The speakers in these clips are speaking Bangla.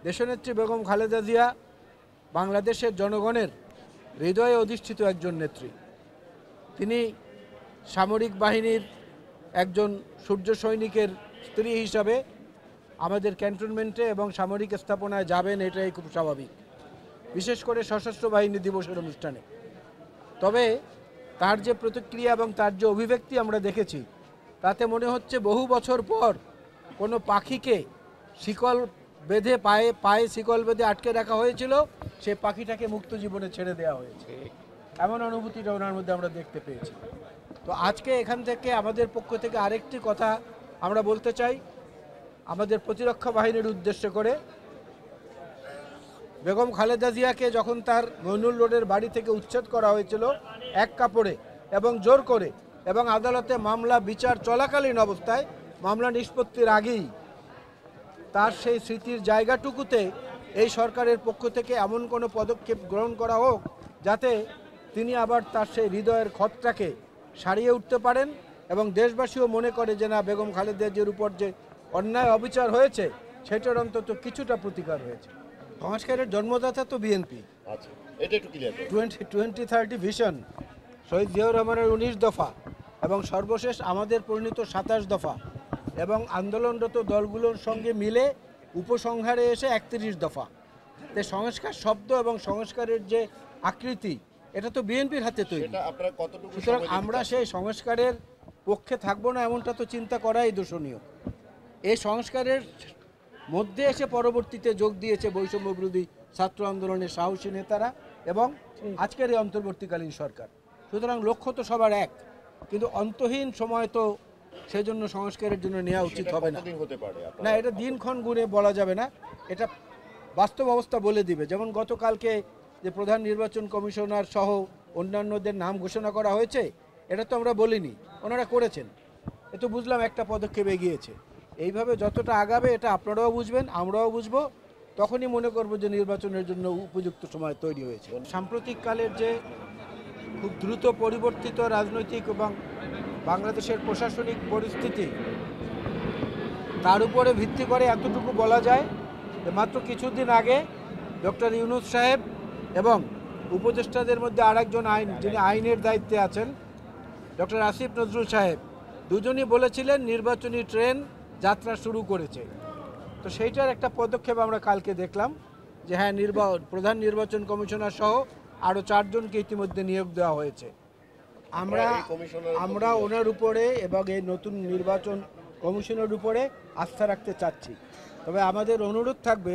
দেশনেত্রী বেগম খালেদা জিয়া বাংলাদেশের জনগণের হৃদয়ে অধিষ্ঠিত একজন নেত্রী। তিনি সামরিক বাহিনীর একজন সূর্য সৈনিকের স্ত্রী হিসাবে আমাদের ক্যান্টনমেন্টে এবং সামরিক স্থাপনায় যাবেন, এটাই খুব স্বাভাবিক, বিশেষ করে সশস্ত্র বাহিনী দিবসের অনুষ্ঠানে। তবে তার যে প্রতিক্রিয়া এবং তার যে অভিব্যক্তি আমরা দেখেছি, তাতে মনে হচ্ছে বহু বছর পর কোনো পাখিকে শিকল বেঁধে পায়ে শিকল বেঁধে আটকে রাখা হয়েছিল, সে পাখিটাকে মুক্ত জীবনে ছেড়ে দেওয়া হয়েছে, এমন অনুভূতিটা ওনার মধ্যে আমরা দেখতে পেয়েছি। তো আজকে এখান থেকে আমাদের পক্ষ থেকে আরেকটি কথা আমরা বলতে চাই আমাদের প্রতিরক্ষা বাহিনীর উদ্দেশ্য করে। বেগম খালেদা জিয়াকে যখন তার মইনুল রোডের বাড়ি থেকে উচ্ছেদ করা হয়েছিল এক কাপড়ে এবং জোর করে, এবং আদালতে মামলা বিচার চলাকালীন অবস্থায়, মামলা নিষ্পত্তির আগেই তার সেই স্মৃতির জায়গাটুকুতে এই সরকারের পক্ষ থেকে এমন কোনো পদক্ষেপ গ্রহণ করা হোক যাতে তিনি আবার তার সেই হৃদয়ের ক্ষতটাকে সারিয়ে উঠতে পারেন এবং দেশবাসীও মনে করে যে না, বেগম খালেদা জিয়ার উপর যে অন্যায় অবিচার হয়েছে সেটার অন্তত কিছুটা প্রতিকার হয়েছে। সংস্কারের জন্মদাতা তো বিএনপি। 2030 ভিশন, শহীদ জিয়াউর রহমানের 19 দফা এবং সর্বশেষ আমাদের পরিণত 27 দফা এবং আন্দোলনরত দলগুলোর সঙ্গে মিলে উপসংহারে এসে 31 দফা। তো সংস্কার শব্দ এবং সংস্কারের যে আকৃতি, এটা তো বিএনপির হাতে তৈরি। সুতরাং আমরা সেই সংস্কারের পক্ষে থাকবো না এমনটা তো চিন্তা করাই দোষণীয়। এই সংস্কারের মধ্যে এসে পরবর্তীতে যোগ দিয়েছে বৈষম্য বিরোধী ছাত্র আন্দোলনের সাহসী নেতারা এবং আজকের এই অন্তর্বর্তীকালীন সরকার। সুতরাং লক্ষ্য তো সবার এক, কিন্তু অন্তহীন সময় তো সেজন্য সংস্কারের জন্য নেওয়া উচিত হবে না। না, এটা দিনক্ষণ গুণে বলা যাবে না, এটা বাস্তব অবস্থা বলে দিবে। যেমন গতকালকে যে প্রধান নির্বাচন কমিশনার সহ অন্যান্যদের নাম ঘোষণা করা হয়েছে, এটা তো আমরা বলিনি, ওনারা করেছেন, এ তো বুঝলাম একটা পদক্ষেপ এগিয়েছে। এইভাবে যতটা আগাবে এটা আপনারাও বুঝবেন, আমরাও বুঝবো, তখনই মনে করব যে নির্বাচনের জন্য উপযুক্ত সময় তৈরি হয়েছে। সাম্প্রতিককালের যে খুব দ্রুত পরিবর্তিত রাজনৈতিক এবং বাংলাদেশের প্রশাসনিক পরিস্থিতি, তার উপরে ভিত্তি করে এতটুকু বলা যায় যে মাত্র কিছুদিন আগে ডক্টর ইউনূস সাহেব এবং উপদেষ্টাদের মধ্যে আরেকজন যিনি আইনের দায়িত্বে আছেন, ডক্টর আসিফ নজরুল সাহেব, দুজনই বলেছিলেন নির্বাচনী ট্রেন যাত্রা শুরু করেছে। তো সেইটার একটা পদক্ষেপ আমরা কালকে দেখলাম যে হ্যাঁ, প্রধান নির্বাচন কমিশনার সহ আরও 4 জনকে ইতিমধ্যে নিয়োগ দেওয়া হয়েছে। আমরা ওনার উপরে এবং এই নতুন নির্বাচন কমিশনের উপরে আস্থা রাখতে চাচ্ছি। তবে আমাদের অনুরোধ থাকবে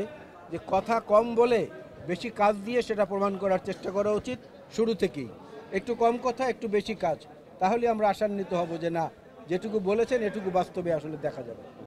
যে কথা কম বলে বেশি কাজ দিয়ে সেটা প্রমাণ করার চেষ্টা করা উচিত শুরু থেকেই। একটু কম কথা, একটু বেশি কাজ, তাহলে আমরা আশান্বিত হব যে না, যেটুকু বলেছেন এটুকু বাস্তবে আসলে দেখা যাবে।